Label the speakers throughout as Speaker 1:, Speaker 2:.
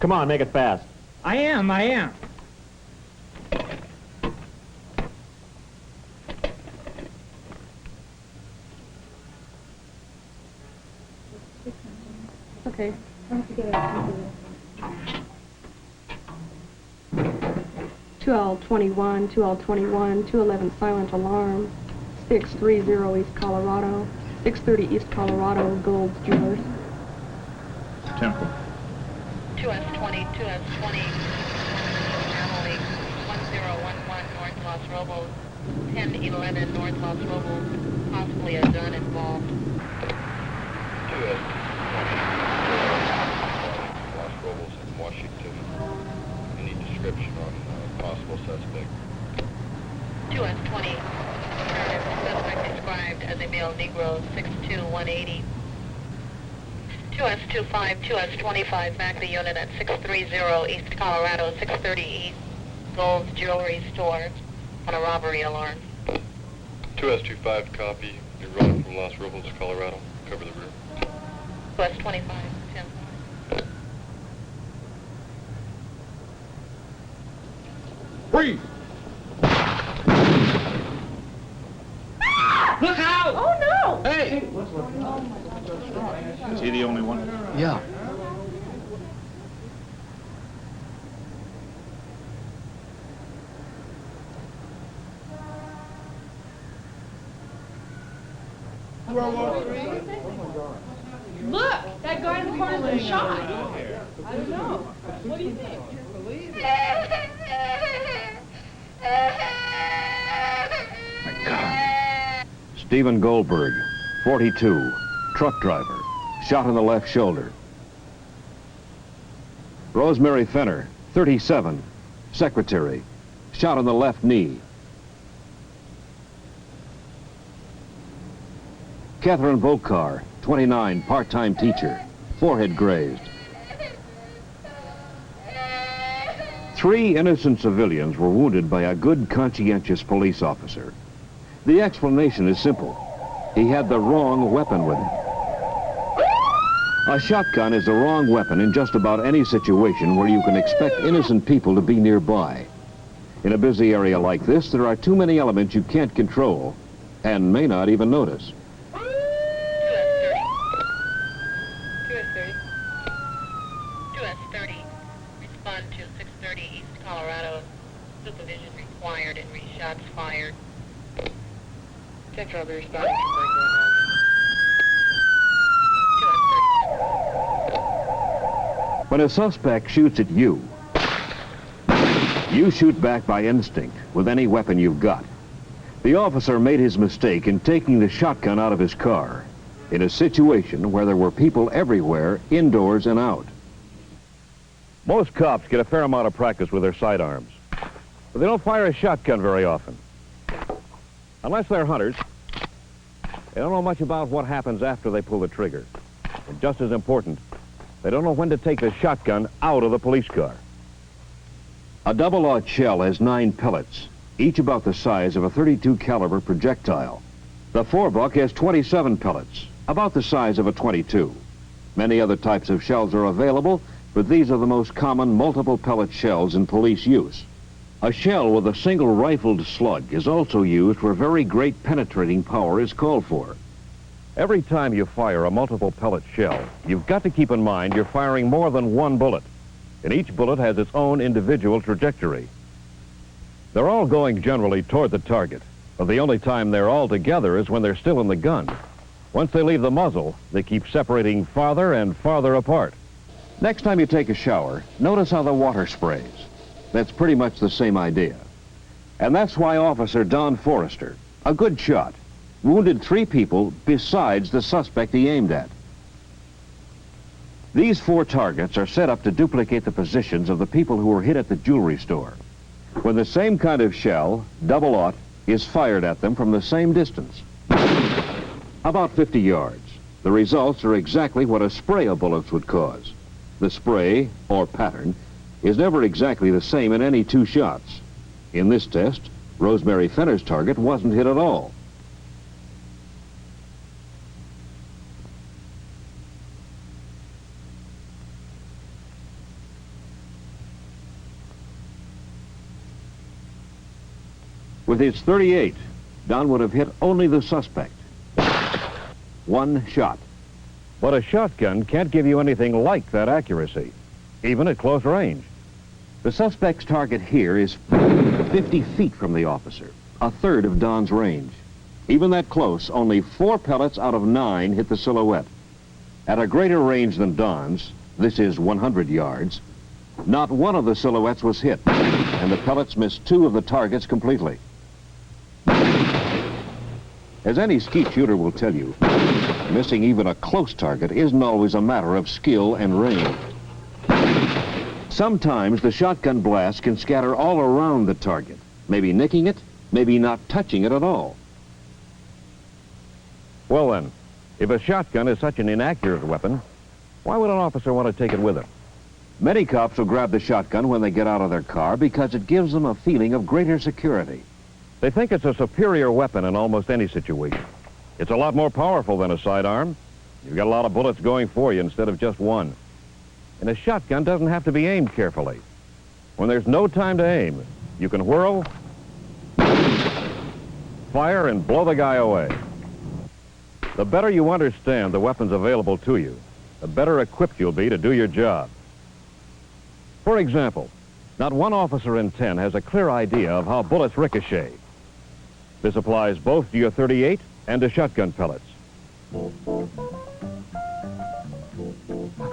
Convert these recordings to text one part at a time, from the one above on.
Speaker 1: Come on, make it fast.
Speaker 2: I am.
Speaker 3: Okay. 2L21, 2L21, 211 silent alarm, 630 East Colorado, 630 East Colorado, Gold's Jewelers.
Speaker 1: Temple.
Speaker 4: 2S20, 2S20, Emily, 1011 North Los Robos, 1011 North Los Robos, possibly a gun involved.
Speaker 5: 2S20, Los Robos in Washington. Any description on possible suspect?
Speaker 4: 2S20, suspect described as a male Negro, 6'2", 180. 2S25, 2S25, back the unit at 630 East Colorado, 630 East, Gold's Jewelry Store, on a robbery alarm.
Speaker 5: 2S25, copy. You're running from Los Robos, Colorado. Cover the rear.
Speaker 4: 2S25, 10.
Speaker 1: Freeze!
Speaker 2: Look out!
Speaker 3: Oh, no!
Speaker 1: Hey! Is he the only one?
Speaker 6: Yeah.
Speaker 3: Look! That guy in the corner's been shot. I don't know. What do you think?
Speaker 1: My God.
Speaker 7: Stephen Goldberg, 42, truck driver, shot in the left shoulder. Rosemary Fenner, 37, secretary, shot in the left knee. Catherine Volkar, 29, part-time teacher, forehead grazed. 3 innocent civilians were wounded by a good, conscientious police officer. The explanation is simple. He had the wrong weapon with him. A shotgun is the wrong weapon in just about any situation where you can expect innocent people to be nearby. In a busy area like this, there are too many elements you can't control and may not even notice.
Speaker 4: 2S30, respond to 630 East Colorado, supervision required and shots fired. Central, I'll be responding to 2S30.
Speaker 7: When a suspect shoots at you, you shoot back by instinct with any weapon you've got. The officer made his mistake in taking the shotgun out of his car in a situation where there were people everywhere, indoors and out. Most cops get a fair amount of practice with their sidearms, but they don't fire a shotgun very often. Unless they're hunters, they don't know much about what happens after they pull the trigger. And just as important, they don't know when to take the shotgun out of the police car. A double-aught shell has 9 pellets, each about the size of a .32 caliber projectile. The 4-buck has 27 pellets, about the size of a .22. Many other types of shells are available, but these are the most common multiple pellet shells in police use. A shell with a single rifled slug is also used where very great penetrating power is called for. Every time you fire a multiple pellet shell, you've got to keep in mind you're firing more than one bullet, and each bullet has its own individual trajectory. They're all going generally toward the target, but the only time they're all together is when they're still in the gun. Once they leave the muzzle, they keep separating farther and farther apart. Next time you take a shower, notice how the water sprays. That's pretty much the same idea. And that's why Officer Don Forrester, a good shot, wounded 3 people besides the suspect he aimed at. These 4 targets are set up to duplicate the positions of the people who were hit at the jewelry store. When the same kind of shell, double-aught, is fired at them from the same distance, about 50 yards, the results are exactly what a spray of bullets would cause. The spray, or pattern, is never exactly the same in any 2 shots. In this test, Rosemary Fenner's target wasn't hit at all. With his .38, Don would have hit only the suspect. One shot. But a shotgun can't give you anything like that accuracy, even at close range. The suspect's target here is 50 feet from the officer, a third of Don's range. Even that close, only 4 pellets out of 9 hit the silhouette. At a greater range than Don's, this is 100 yards, not one of the silhouettes was hit, and the pellets missed 2 of the targets completely. As any skeet shooter will tell you, missing even a close target isn't always a matter of skill and range. Sometimes the shotgun blast can scatter all around the target, maybe nicking it, maybe not touching it at all. Well then, if a shotgun is such an inaccurate weapon, why would an officer want to take it with him? Many cops will grab the shotgun when they get out of their car because it gives them a feeling of greater security. They think it's a superior weapon in almost any situation. It's a lot more powerful than a sidearm. You've got a lot of bullets going for you instead of just one. And a shotgun doesn't have to be aimed carefully. When there's no time to aim, you can whirl, fire, and blow the guy away. The better you understand the weapons available to you, the better equipped you'll be to do your job. For example, not one officer in 10 has a clear idea of how bullets ricochet. This applies both to your .38 and to shotgun pellets.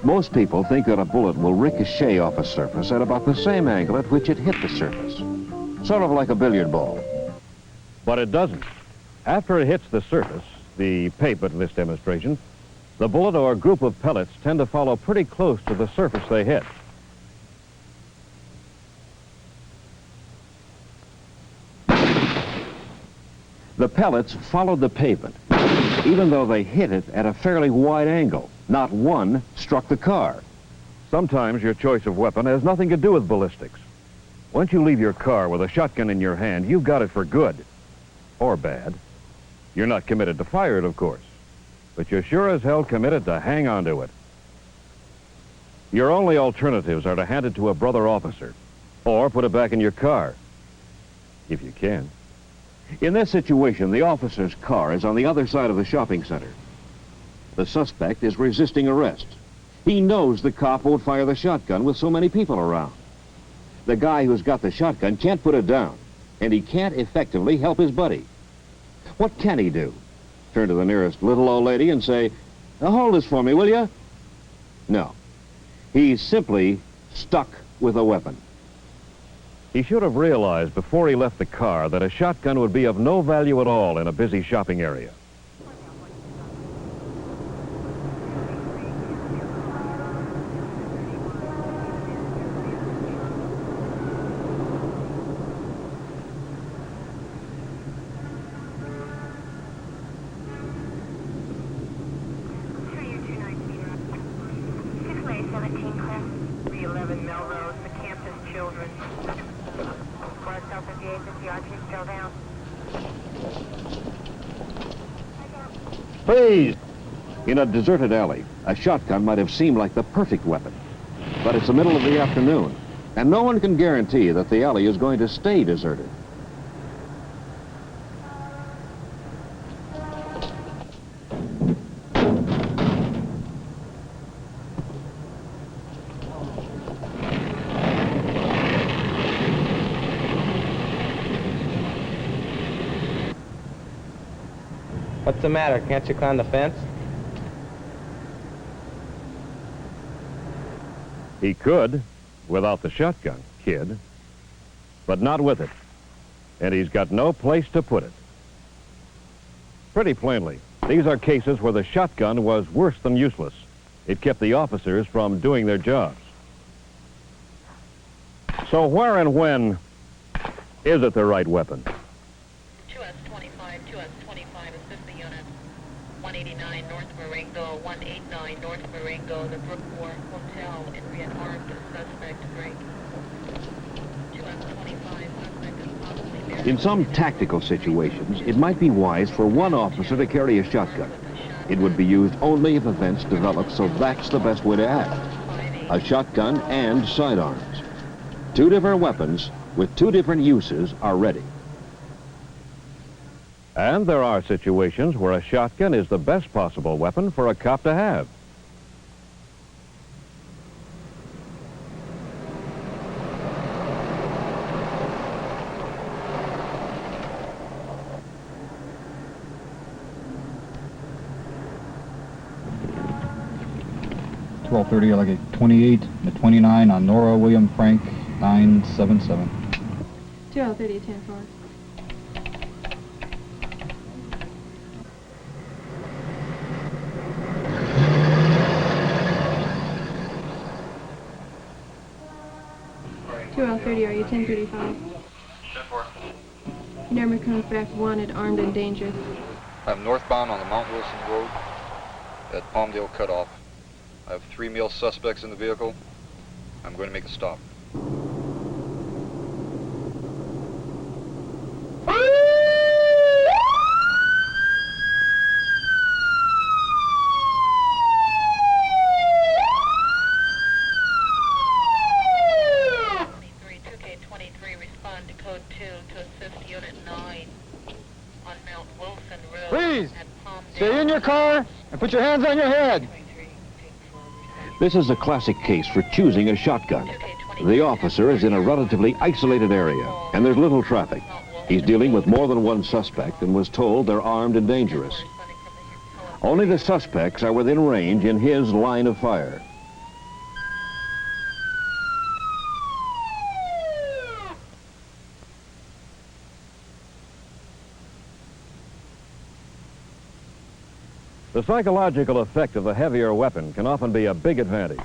Speaker 7: Most people think that a bullet will ricochet off a surface at about the same angle at which it hit the surface, sort of like a billiard ball. But it doesn't. After it hits the surface, the pavement in this demonstration, the bullet or group of pellets tend to follow pretty close to the surface they hit. The pellets followed the pavement, even though they hit it at a fairly wide angle. Not one struck the car. Sometimes your choice of weapon has nothing to do with ballistics. Once you leave your car with a shotgun in your hand, you've got it for good. Or bad. You're not committed to fire it, of course. But you're sure as hell committed to hang on to it. Your only alternatives are to hand it to a brother officer, or put it back in your car, if you can. In this situation, the officer's car is on the other side of the shopping center. The suspect is resisting arrest. He knows the cop won't fire the shotgun with so many people around. The guy who's got the shotgun can't put it down, and he can't effectively help his buddy. What can he do? Turn to the nearest little old lady and say, "Hold this for me, will you?" No. He's simply stuck with a weapon. He should have realized before he left the car that a shotgun would be of no value at all in a busy shopping area. Please! In a deserted alley, a shotgun might have seemed like the perfect weapon. But it's the middle of the afternoon, and no one can guarantee that the alley is going to stay deserted.
Speaker 2: What's the matter? Can't you climb the fence?
Speaker 7: He could, without the shotgun, kid, but not with it. And he's got no place to put it. Pretty plainly, these are cases where the shotgun was worse than useless. It kept the officers from doing their jobs. So where and when is it the right weapon?
Speaker 4: 2S25, assist the unit. 189 North Marengo, 189 North Marengo, the Brookmore Hotel, and rearmed suspect break. 2S25, suspect is possibly there.
Speaker 7: In some tactical situations, it might be wise for one officer to carry a shotgun. It would be used only if events develop, so that's the best way to act. A shotgun and sidearms. Two different weapons with two different uses are ready. And there are situations where a shotgun is the best possible weapon for a cop to have.
Speaker 6: .1230, I like a 28 and a 29 on Nora William Frank 977.
Speaker 3: 230, 10-4. .30, are you 1035? Number comes back wanted, armed and dangerous.
Speaker 5: I'm northbound on the Mount Wilson Road at Palmdale Cutoff. I have 3 male suspects in the vehicle. I'm going to make a stop.
Speaker 4: Respond to code 2 to assist Unit 9 on Mount Wilson Road.
Speaker 6: Please,
Speaker 4: at Palmdale.
Speaker 6: stay in your car and put your hands on your head.
Speaker 7: This is a classic case for choosing a shotgun. The officer is in a relatively isolated area, and there's little traffic. He's dealing with more than one suspect and was told they're armed and dangerous. Only the suspects are within range in his line of fire. The psychological effect of the heavier weapon can often be a big advantage.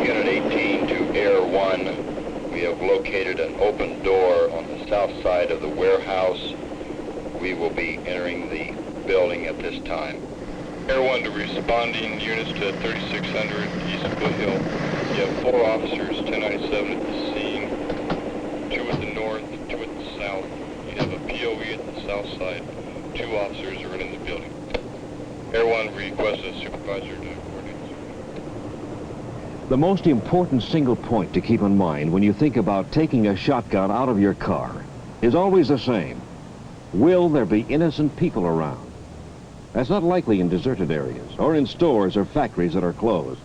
Speaker 5: Unit 18 to Air 1. We have located an open door on the south side of the warehouse. We will be entering the building at this time. Air 1 to responding units to 3600 East Foothill. You have 4 officers, 1097 at the scene, 2 at the north, 2 at the south. You have a POE at the south side. 2 officers are in the building. Air 1 requests a supervisor to coordinate.
Speaker 7: The most important single point to keep in mind when you think about taking a shotgun out of your car is always the same. Will there be innocent people around? That's not likely in deserted areas or in stores or factories that are closed.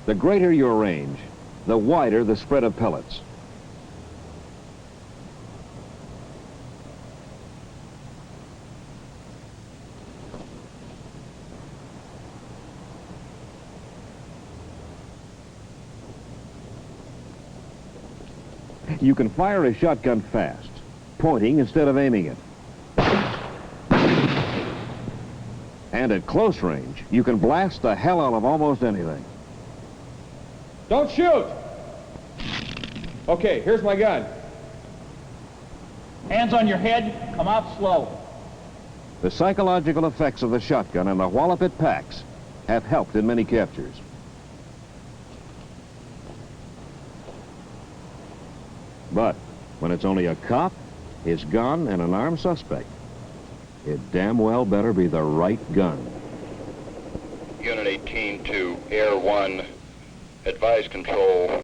Speaker 7: The greater your range, the wider the spread of pellets. You can fire a shotgun fast, pointing instead of aiming it. And at close range, you can blast the hell out of almost anything.
Speaker 2: Don't shoot! Okay, here's my gun.
Speaker 8: Hands on your head, come out slow.
Speaker 7: The psychological effects of the shotgun and the wallop it packs have helped in many captures. But when it's only a cop, his gun, and an armed suspect, it damn well better be the right gun.
Speaker 5: Unit 18 to Air 1, advise control.